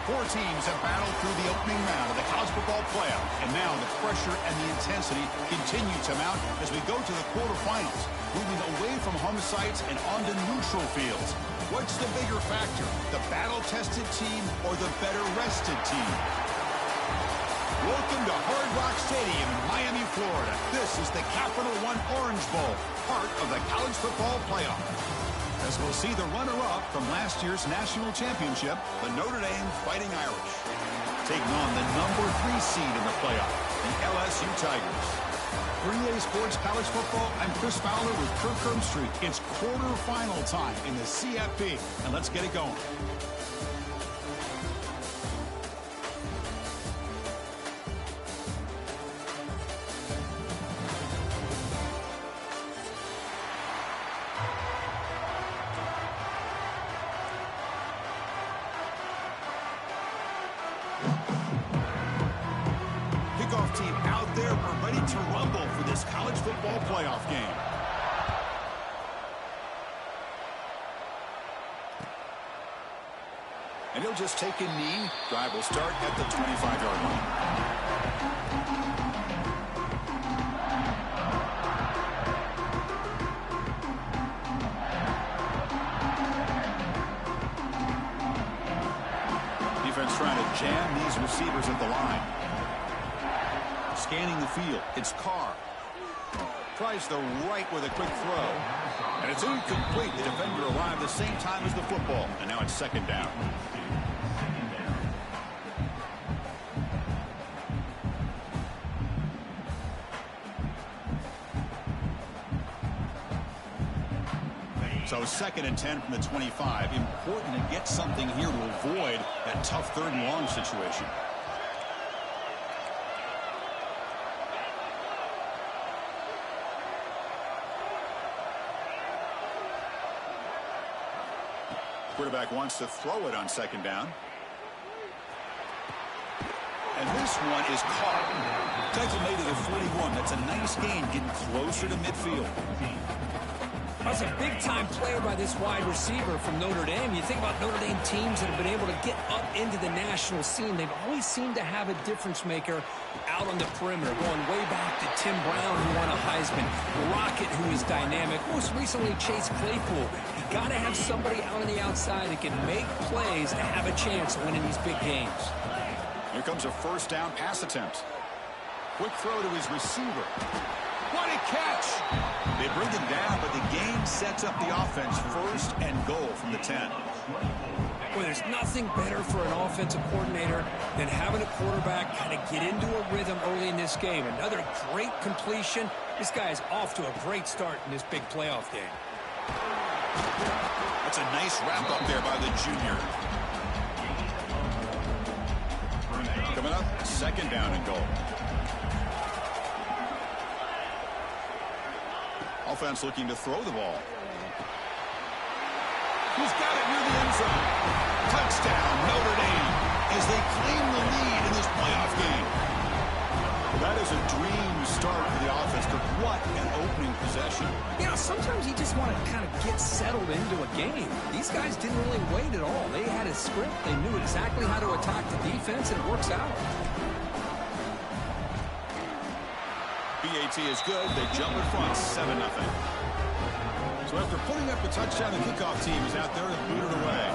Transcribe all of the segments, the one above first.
Four teams have battled through the opening round of the college football playoff, and now the pressure and the intensity continue to mount as we go to the quarterfinals, moving away from home sites and onto neutral fields. What's the bigger factor, the battle-tested team or the better-rested team? Welcome to Hard Rock Stadium in Miami, Florida. This is the Capital One Orange Bowl, part of the college football playoff. As we'll see the runner-up from last year's national championship, the Notre Dame Fighting Irish, taking on the #3 seed in the playoff, the LSU Tigers. For EA Sports College Football, I'm Chris Fowler with Kirk Herbstreit. It's quarterfinal time in the CFP, and let's get it going. Team out there, we're ready to rumble for this college football playoff game. And he'll just take a knee. Drive will start at the 25-yard line. Defense trying to jam these receivers at the line. Scanning the field, it's Carr. Tries the right with a quick throw. And it's incomplete. The defender arrived the same time as the football. And now it's second down. So 2nd and 10 from the 25. Important to get something here to avoid that tough 3rd and long situation. Quarterback wants to throw it on 2nd down. And this one is caught. Tackle made to the 41. That's a nice gain, getting closer to midfield. That's a big-time player by this wide receiver from Notre Dame. You think about Notre Dame teams that have been able to get up into the national scene. They've always seemed to have a difference maker out on the perimeter, going way back to Tim Brown, who won a Heisman, Rocket, who is dynamic, most recently Chase Claypool. You got to have somebody out on the outside that can make plays to have a chance of winning these big games. Here comes a 1st down pass attempt. Quick throw to his receiver. What a catch! They bring him down, but the game sets up the offense 1st and goal from the 10. Well, there's nothing better for an offensive coordinator than having a quarterback kind of get into a rhythm early in this game. Another great completion. This guy is off to a great start in this big playoff game. That's a nice wrap up there by the junior. Coming up, 2nd down and goal. Offense looking to throw the ball. He's got it near the end zone. Touchdown, Notre Dame, as they claim the lead in this playoff game. Well, that is a dream start for the offense. But what an opening possession. You know, sometimes you just want to kind of get settled into a game. These guys didn't really wait at all. They had a script. They knew exactly how to attack the defense, and it works out. BAT is good. They jump in front, 7-0. So after putting up the touchdown, the kickoff team is out there to boot it away.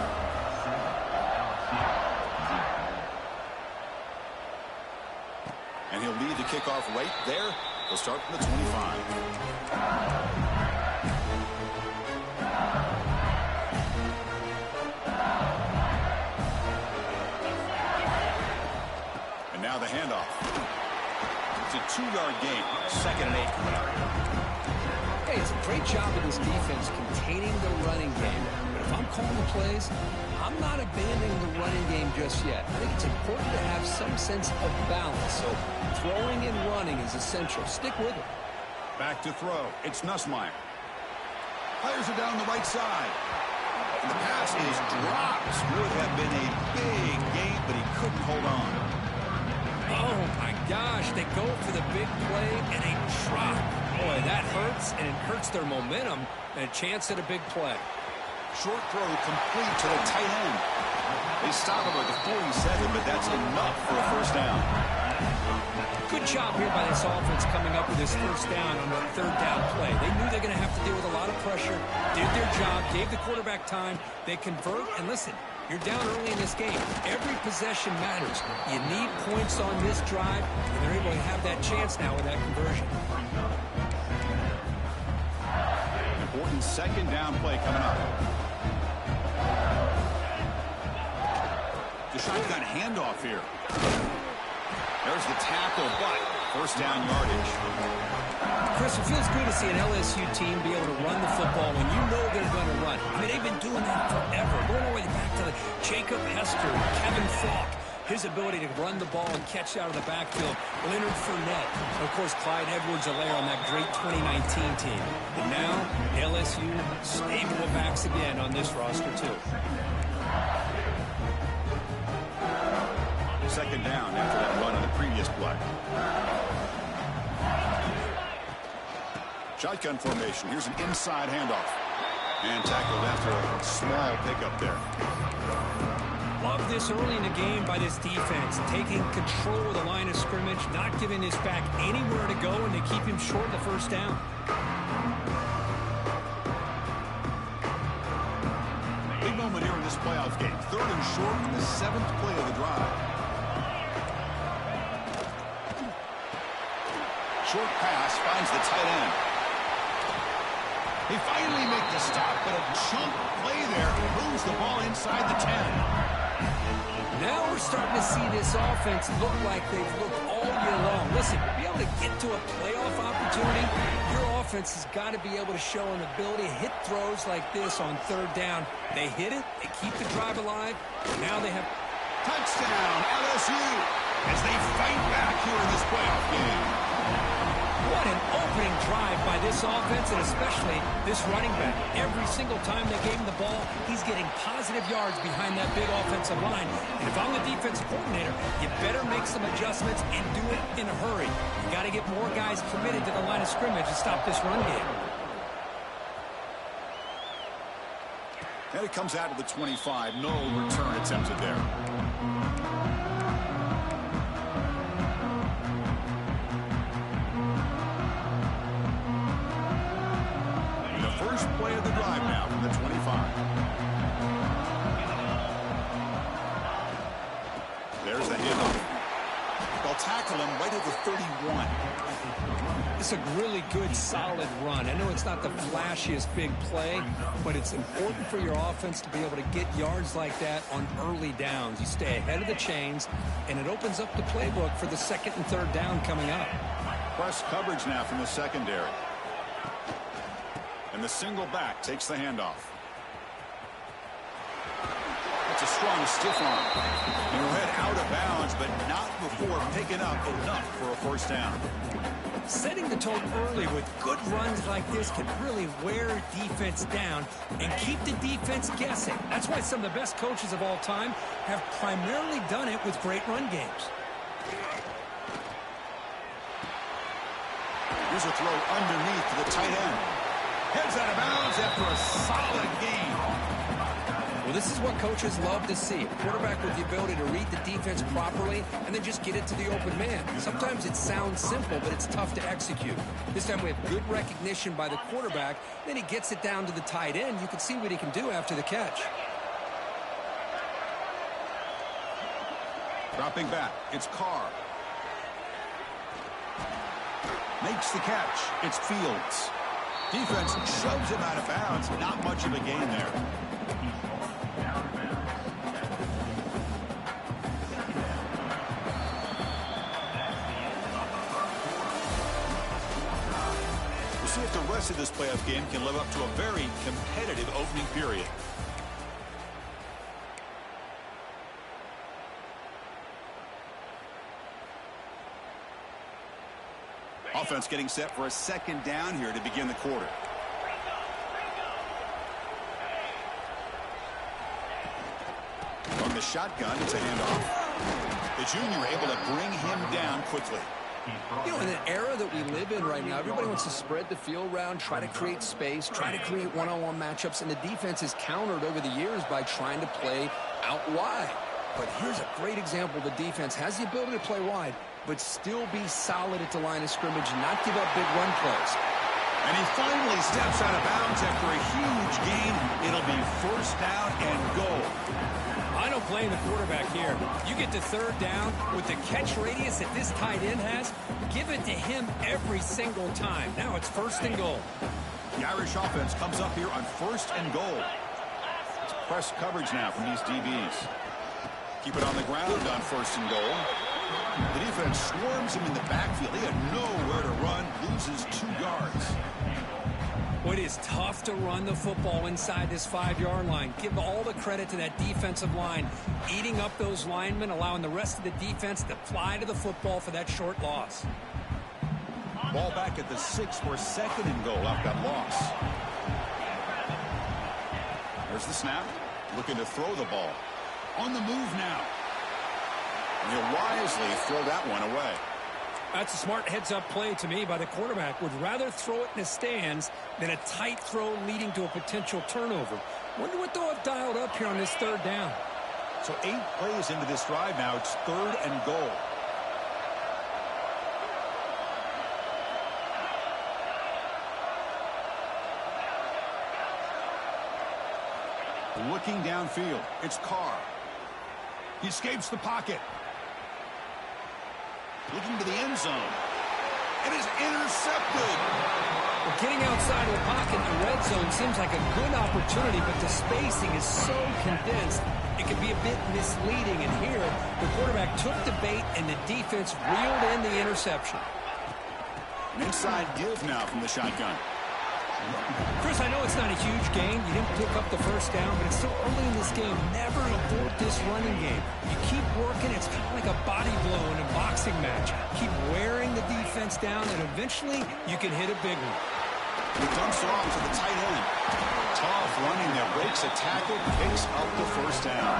And he'll lead the kickoff right there. He'll start from the 25. And now the handoff. It's a 2-yard gain. 2nd and 8 coming up. Hey, it's a great job of this defense containing the running game. But if I'm calling the plays, I'm not abandoning the running game just yet. I think it's important to have some sense of balance. So throwing and running is essential. Stick with it. Back to throw. It's Nussmeier. Fires it down the right side. And the pass is dropped. Would have been a big gain, but he couldn't hold on. Oh, my gosh. They go for the big play and a drop. Boy, that hurts, and it hurts their momentum and a chance at a big play. Short throw complete to the tight end. They stop him at the 47, but that's enough for a first down. Good job here by this offense coming up with this first down on the third down play. They knew they're going to have to deal with a lot of pressure, did their job, gave the quarterback time. They convert, and listen, you're down early in this game. Every possession matters. You need points on this drive, and they're able to have that chance now with that conversion. Important second down play coming up. The shotgun handoff here. There's the tackle, but first down yardage. Chris, it feels good to see an LSU team be able to run the football when you know they're going to run. I mean, they've been doing that forever. Going all the way back to Jacob Hester, Kevin Falk. His ability to run the ball and catch out of the backfield. Leonard Fournette. Of course, Clyde Edwards-Helaire on that great 2019 team. And now, LSU stable of backs again on this roster, too. Second down after that run on the previous play. Shotgun formation. Here's an inside handoff. And tackled after a small pickup there. Love this early in the game by this defense. Taking control of the line of scrimmage, not giving this back anywhere to go, and they keep him short of the first down. Big moment here in this playoff game. Third and short in the 7th play of the drive. Short pass finds the tight end. They finally make the stop, but a chunk play there moves the ball inside the 10. Now we're starting to see this offense look like they've looked all year long. Listen, to be able to get to a playoff opportunity, your offense has got to be able to show an ability to hit throws like this on third down. They hit it, they keep the drive alive. Now they have touchdown, LSU, as they fight back here in this playoff game. What an opening drive by this offense, and especially this running back. Every single time they gave him the ball, he's getting positive yards behind that big offensive line. And if I'm the defensive coordinator, you better make some adjustments and do it in a hurry. You got to get more guys committed to the line of scrimmage to stop this run game. And it comes out of the 25. No return attempted there. First play of the drive now from the 25. There's the handoff. They'll tackle him right at the 31. It's a really good, solid run. I know it's not the flashiest big play, but it's important for your offense to be able to get yards like that on early downs. You stay ahead of the chains, and it opens up the playbook for the second and third down coming up. Press coverage now from the secondary. And the single back takes the handoff. It's a strong stiff arm. He'll head out of bounds, but not before picking up enough for a first down. Setting the tone early with good runs like this can really wear defense down and keep the defense guessing. That's why some of the best coaches of all time have primarily done it with great run games. Here's a throw underneath to the tight end. Heads out of bounds after a solid gain. Well, this is what coaches love to see. A quarterback with the ability to read the defense properly and then just get it to the open man. Sometimes it sounds simple, but it's tough to execute. This time we have good recognition by the quarterback. Then he gets it down to the tight end. You can see what he can do after the catch. Dropping back, it's Carr. Makes the catch. It's Fields. Defense shoves him out of bounds. Not much of a gain there. We'll see if the rest of this playoff game can live up to a very competitive opening period. Offense getting set for a second down here to begin the quarter. From the shotgun, it's a handoff. The junior able to bring him down quickly. You know, in an era that we live in right now, everybody wants to spread the field around, try to create space, try to create one-on-one matchups, and the defense is countered over the years by trying to play out wide. But here's a great example. The defense has the ability to play wide, but still be solid at the line of scrimmage and not give up big run plays. And he finally steps out of bounds after a huge gain. It'll be first down and goal. I don't blame the quarterback here. You get to third down with the catch radius that this tight end has, give it to him every single time. Now it's first and goal. The Irish offense comes up here on first and goal. It's press coverage now from these DBs. Keep it on the ground on first and goal. The defense swarms him in the backfield. He had nowhere to run, loses 2 yards. Well, it is tough to run the football inside this 5-yard line. Give all the credit to that defensive line, eating up those linemen, allowing the rest of the defense to fly to the football for that short loss. Ball back at the 6 for second and goal after that loss. There's the snap. Looking to throw the ball. On the move now. And he'll wisely throw that one away. That's a smart heads-up play to me by the quarterback. Would rather throw it in the stands than a tight throw leading to a potential turnover. Wonder what they'll have dialed up here on this third down. So 8 plays into this drive now. It's third and goal. Looking downfield. It's Carr. He escapes the pocket. Looking to the end zone. It is intercepted. Well, getting outside of the pocket in the red zone seems like a good opportunity, but the spacing is so condensed, it can be a bit misleading. And here, the quarterback took the bait, and the defense reeled in the interception. An inside give now from the shotgun. Chris, I know it's not a huge gain. You didn't pick up the first down, but it's still early in this game. Never abort this running game. You keep working. It's kind of like a body blow in a boxing match. Keep wearing the defense down, and eventually you can hit a big one. He dumps it off to the tight end. Tough running there. Breaks a tackle, picks up the first down.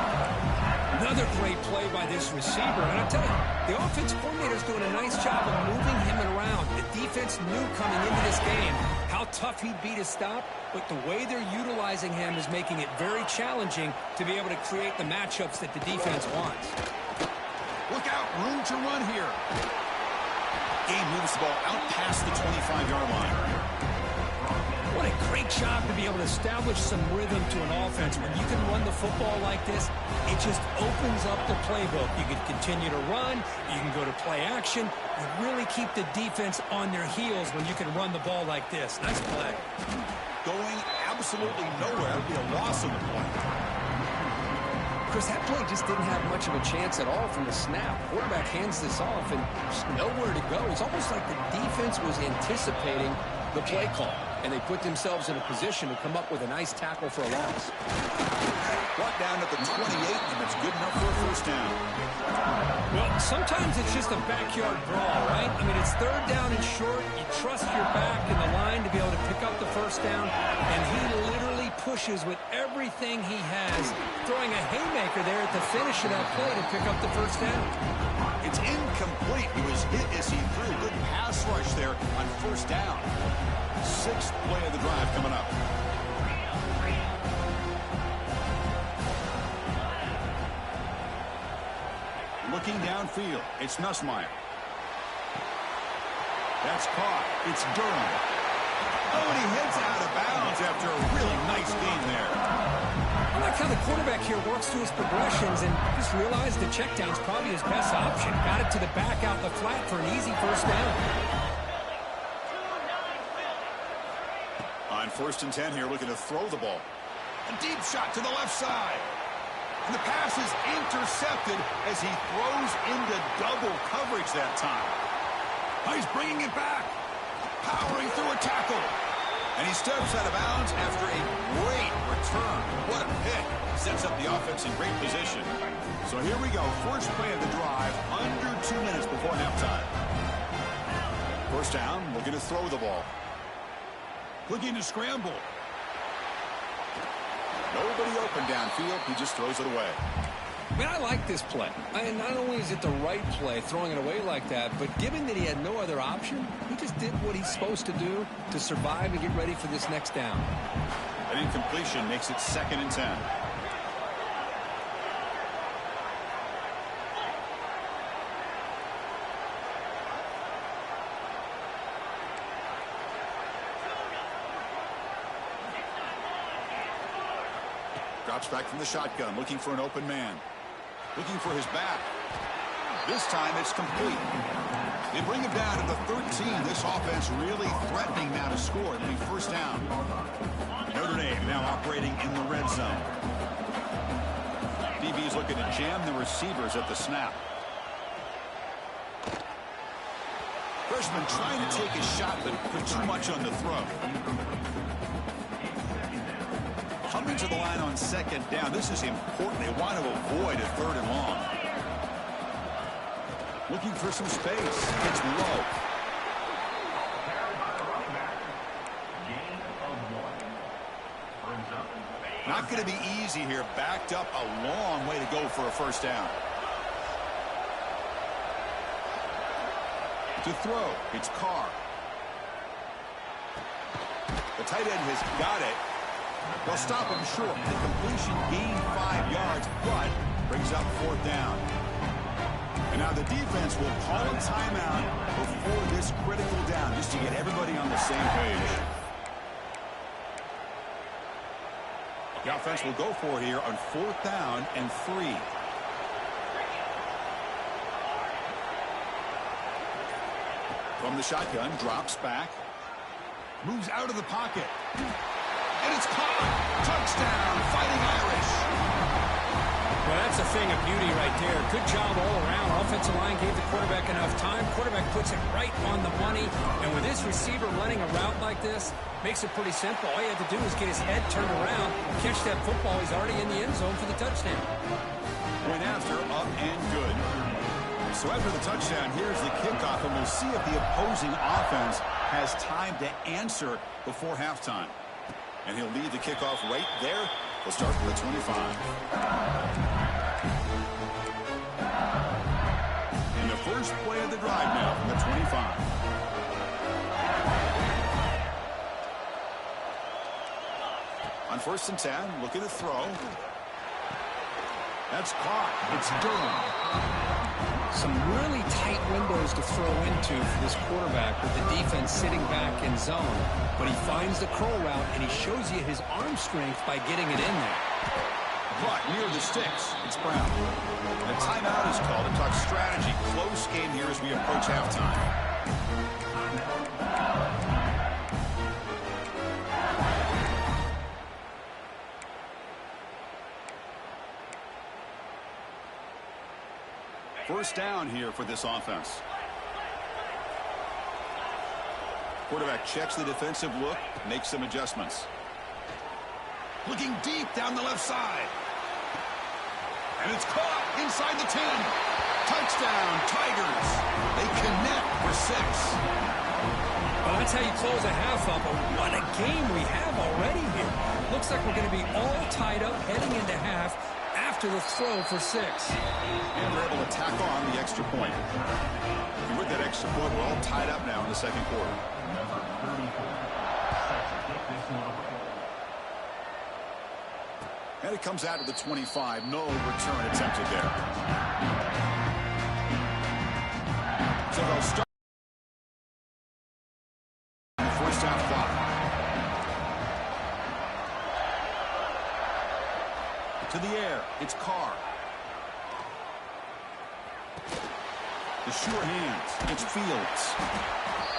Another great play by this receiver. And I'll tell you, the offense coordinator's doing a nice job of moving him around. The defense knew coming into this game how tough he'd be to stop, but the way they're utilizing him is making it very challenging to be able to create the matchups that the defense wants. Look out, room to run here. Gabe moves the ball out past the 25-yard line. What a great job to be able to establish some rhythm to an offense. When you can run the football like this, it just opens up the playbook. You can continue to run. You can go to play action. You really keep the defense on their heels when you can run the ball like this. Nice play. Going absolutely nowhere. It'll be a loss of the play. Chris, that play just didn't have much of a chance at all from the snap. Quarterback hands this off and just nowhere to go. It's almost like the defense was anticipating the play call, and they put themselves in a position to come up with a nice tackle for a loss. Brought down at the 28, and that's good enough for a first down. Well, sometimes it's just a backyard brawl, right? I mean, it's third down and short. You trust your back in the line to be able to pick up the first down, and he literally pushes with everything he has, throwing a haymaker there at the finish of that play to pick up the first down. It's incomplete. He was hit as he threw. Good pass rush there on first down. 6th play of the drive coming up. Looking downfield, it's Nussmeier. That's caught. It's Durham. Oh, and he heads out of bounds after a really nice game there. I like how the quarterback here works through his progressions and just realized the check down's probably his best option. Got it to the back out the flat for an easy first down. On 1st and 10 here, looking to throw the ball. A deep shot to the left side. And the pass is intercepted as he throws into double coverage that time. Oh, he's bringing it back. Powering through a tackle. And he steps out of bounds after a great return. What a pick. Sets up the offense in great position. So here we go. First play of the drive under 2 minutes before halftime. First down, looking to throw the ball. Looking to scramble. Nobody open downfield. He just throws it away. I mean, I like this play. And not only is it the right play, throwing it away like that, but given that he had no other option, he just did what he's supposed to do to survive and get ready for this next down. An incompletion makes it 2nd and 10. Drops back from the shotgun, looking for an open man. Looking for his back. This time it's complete. They bring him down to the 13. This offense really threatening now to score. It'll be 1st down. Notre Dame now operating in the red zone. DB's looking to jam the receivers at the snap. Freshman trying to take a shot, but put too much on the throw. Coming to the line on 2nd down. This is important. They want to avoid a 3rd and long. Looking for some space. It's low. Not going to be easy here. Backed up a long way to go for a 1st down. To throw, it's Carr. The tight end has got it. They'll stop him short. The completion gained 5 yards, but brings up 4th down. And now the defense will call a timeout before this critical down, just to get everybody on the same page. The offense will go for it here on 4th down and 3. From the shotgun, drops back. Moves out of the pocket. And it's caught. Touchdown, Fighting Irish. Well, that's a thing of beauty right there. Good job all around. Offensive line gave the quarterback enough time. Quarterback puts it right on the money. And with this receiver running a route like this, makes it pretty simple. All you had to do is get his head turned around, catch that football. He's already in the end zone for the touchdown. Went after, up and good. So after the touchdown, here's the kickoff, and we'll see if the opposing offense has time to answer before halftime. And he'll lead the kickoff right there. We'll start from the 25. And the first play of the drive now from the 25. On 1st and 10, looking to throw. That's caught. It's Durham. Some really tight windows to throw into for this quarterback with the defense sitting back in zone. But he finds the curl route, and he shows you his arm strength by getting it in there. But near the sticks, it's Brown. A timeout is called to talk strategy. Close game here as we approach halftime. First down here for this offense. Quarterback checks the defensive look, makes some adjustments. Looking deep down the left side. And it's caught inside the 10. Touchdown, Tigers. They connect for 6. Well, that's how you close a half up. But what a game we have already here. Looks like we're going to be all tied up heading into half after the throw for 6. And we're able to tack on the extra point. And with that extra point, we're all tied up now in the 2nd quarter. And it comes out to the 25. No return attempted there. So they'll start the first half clock. To the air, it's Carr. The sure hands, it's Fields.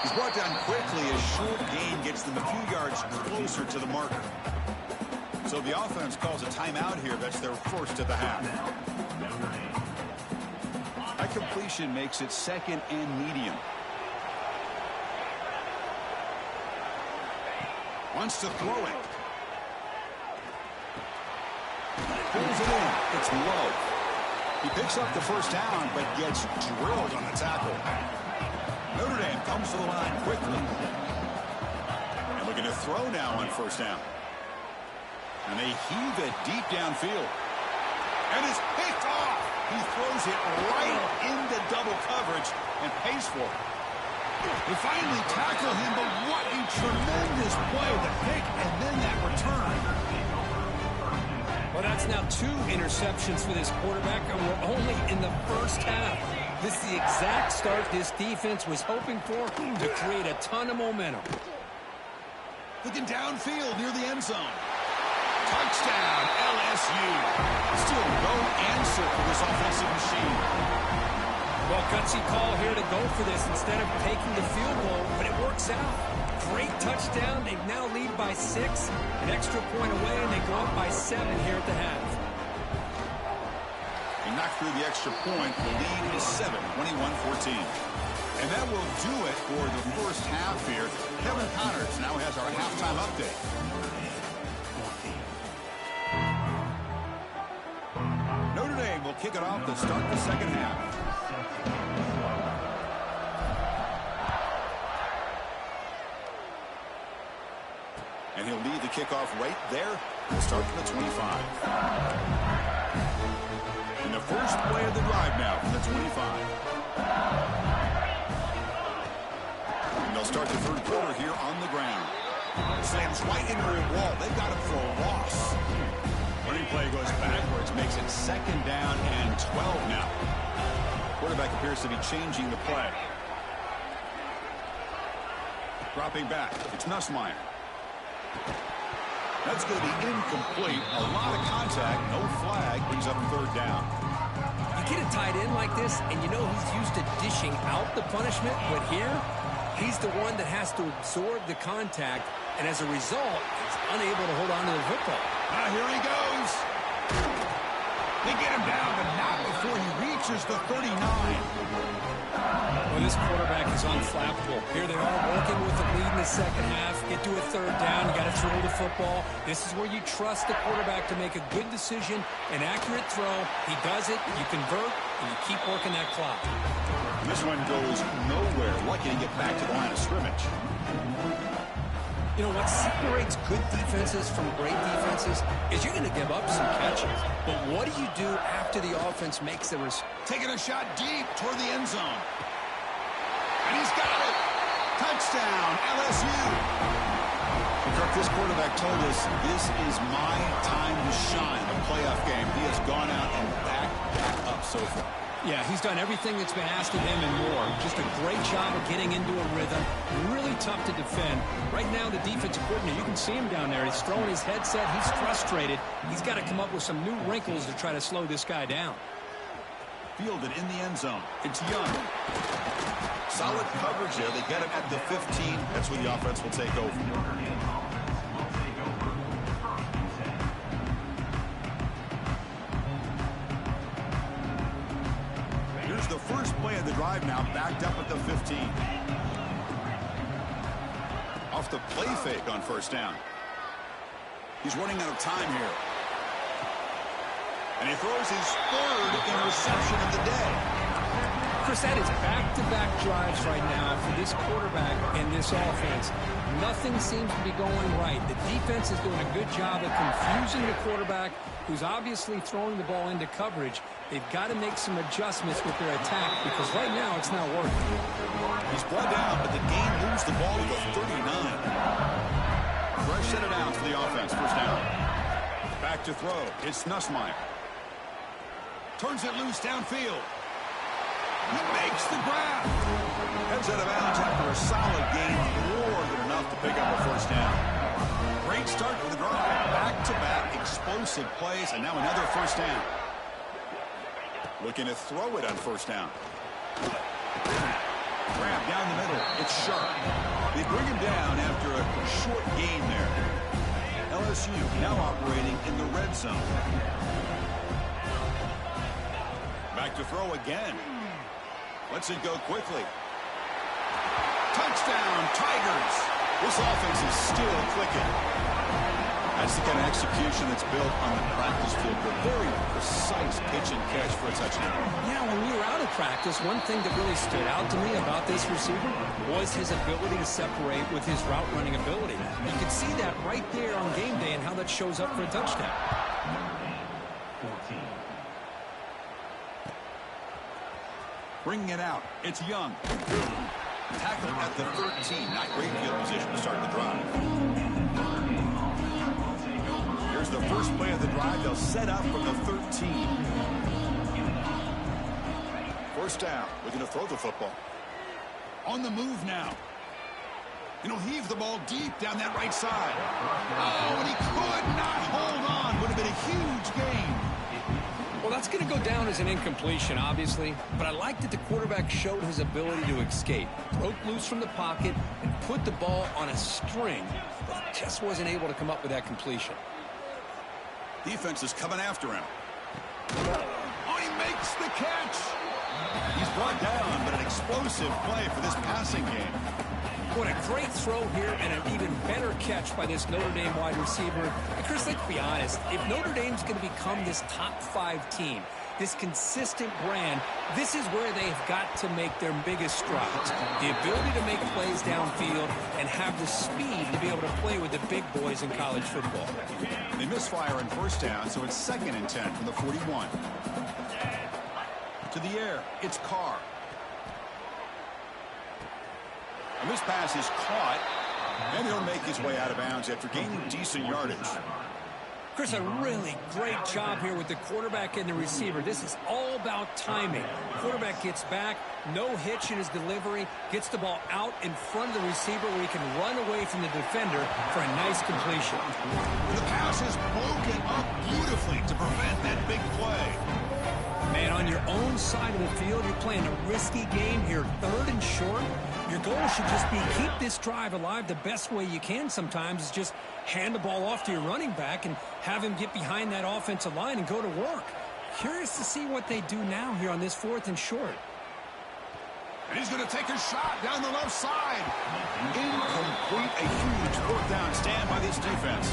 He's brought down quickly as short gain gets them a few yards closer to the marker. So the offense calls a timeout here. That's their first of the half. That completion makes it 2nd and medium. Wants to throw it. Pulls it in. It's low. He picks up the first down, but gets drilled on the tackle. Notre Dame comes to the line quickly. And looking to throw now on 1st down. And they heave it deep downfield. And it's picked off. He throws it right into double coverage and pays for it. They finally tackle him, but what a tremendous play. The pick and then that return. Well, that's now 2 interceptions for this quarterback, and we're only in the first half. This is the exact start this defense was hoping for to create a ton of momentum. Looking downfield near the end zone. Touchdown, LSU. Still no answer for this offensive machine. Well, gutsy call here to go for this instead of taking the field goal, but it works out. Great touchdown. They now lead by 6. An extra point away, and they go up by 7 here at the half. He knocked through the extra point. The lead is 7, 21-14. And that will do it for the first half here. Kevin Connors now has our halftime update. Notre Dame will kick it off to start the second half. And he'll lead the kickoff right there. We'll start from the 25. And the first play of the drive now from the 25. And they'll start the third quarter here on the ground. Slams right into a wall. They've got him for a loss. Running play goes backwards, makes it second down and 12 now. Quarterback appears to be changing the play. Dropping back. It's Nussmeier. That's going to be incomplete. A lot of contact. No flag. Brings up third down. You get a tight end like this, and you know he's used to dishing out the punishment, but here, he's the one that has to absorb the contact, and as a result, he's unable to hold on to the football. Here he goes. They get him down, but not before he reaches the 39. Well, this quarterback is unflappable. Here they are working with the lead in the second half. Get to a third down. You got to throw the football. This is where you trust the quarterback to make a good decision, an accurate throw. He does it. You convert, and you keep working that clock. This one goes nowhere. Lucky to get back to the line of scrimmage. You know, what separates good defenses from great defenses is you're going to give up some catches. But what do you do after the offense makes the taking a shot deep toward the end zone. And he's got it. Touchdown, LSU. Kirk, this quarterback told us this is my time to shine, a playoff game. He has gone out and backed up so far. Yeah, he's done everything that's been asked of him and more. Just a great job of getting into a rhythm. Really tough to defend. Right now, the defensive coordinator, you can see him down there. He's throwing his headset. He's frustrated. He's got to come up with some new wrinkles to try to slow this guy down. Fielded in the end zone. It's Young. Solid coverage there. They get him at the 15. That's where the offense will take over. Here's the first play of the drive now, backed up at the 15. Off the play fake on first down. He's running out of time here. And he throws his third interception of the day. Chris, that is back-to-back drives right now for this quarterback and this offense. Nothing seems to be going right. The defense is doing a good job of confusing the quarterback, who's obviously throwing the ball into coverage. They've got to make some adjustments with their attack because right now it's not working. He's brought down, but the game moves the ball to the 39. Fresh set of downs for the offense. First down. Back to throw. It's Nussmeier. Turns it loose downfield. He makes the grab. Heads out of bounds after a solid game. More than enough to pick up a first down. Great start for the drive. Back-to-back explosive plays, and now another first down. Looking to throw it on first down. Grab down the middle. It's Sharp. They bring him down after a short gain there. LSU now operating in the red zone. Back to throw again. Lets it go quickly. Touchdown, Tigers. This offense is still clicking. That's the kind of execution that's built on the practice field. A very precise pitch and catch for a touchdown. Yeah, when we were out of practice, one thing that really stood out to me about this receiver was his ability to separate with his route running ability. You could see that right there on game day and how that shows up for a touchdown. Bringing it out. It's Young. Tackled at the 13. Not great field position to start the drive. Here's the first play of the drive. They'll set up from the 13. First down. Looking to throw the football. On the move now. And he'll heave the ball deep down that right side. Oh, and he could not hold on. Would have been a huge gain. Well, that's going to go down as an incompletion, obviously, but I like that the quarterback showed his ability to escape, broke loose from the pocket, and put the ball on a string, but just wasn't able to come up with that completion. Defense is coming after him. Oh, he makes the catch. He's brought down, but an explosive play for this passing game. What a great throw here and an even better catch by this Notre Dame wide receiver. And Chris, let's be honest. If Notre Dame's going to become this top 5 team, this consistent brand, this is where they've got to make their biggest strides. The ability to make plays downfield and have the speed to be able to play with the big boys in college football. They misfire on first down, so it's 2nd and 10 from the 41. To the air, it's Carr. And this pass is caught, and he'll make his way out of bounds after gaining decent yardage. Chris, a really great job here with the quarterback and the receiver. This is all about timing. Quarterback gets back, no hitch in his delivery, gets the ball out in front of the receiver where he can run away from the defender for a nice completion. The pass is broken up beautifully to prevent that big play. Man, on your own side of the field, you're playing a risky game here, 3rd and short. Your goal should just be keep this drive alive. The best way you can sometimes is just hand the ball off to your running back and have him get behind that offensive line and go to work. Curious to see what they do now here on this 4th and short. And he's going to take a shot down the left side. Incomplete, a huge 4th down stand by this defense.